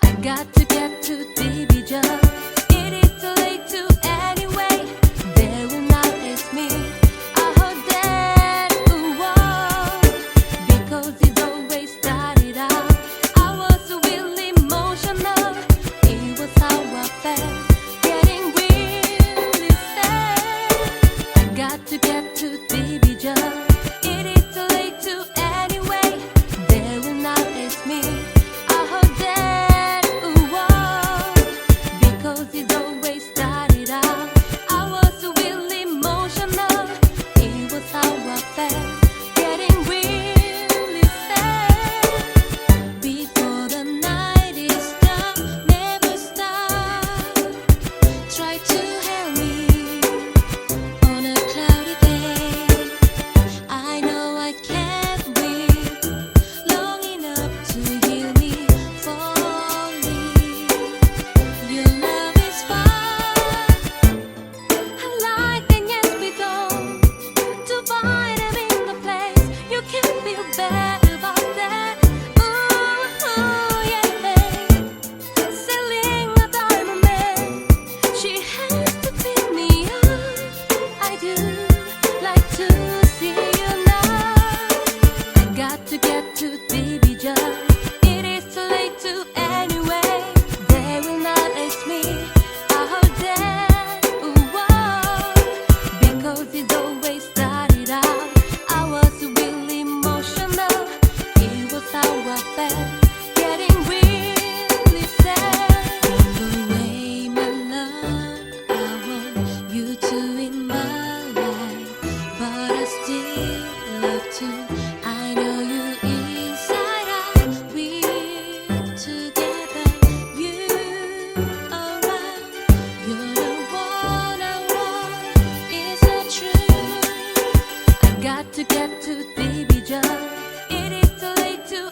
I got to get to division. It is too late to anyway. They will not ask me. I heard that because it always started out. I was really emotional. It was how I felt, getting really sad. I got to get to division. It is too late to anyway. They will not ask me. I heard that because it always started out. I was really emotional. It was how I felt, getting really sad. Before the night is done, never stop. Try to help me on a cloudy day. I know I can't wait long enough to heal me falling. Your love is fine. I like and yes we don't. To find them in the place, you can feel bad about that. Ooh, yeah, babe. Selling a diamond man, she has to fill me up. I do like to see you now. I got to get to division. It is too late to anyway. They will not ask me. I heard that because it always started out. I was really emotional. It was how I felt, getting really sad. The way my love, I want you to in my life, but I still love to. I know you inside out. We're together, you around. You're the one I want. Is that true? I got to get to division. It is too late to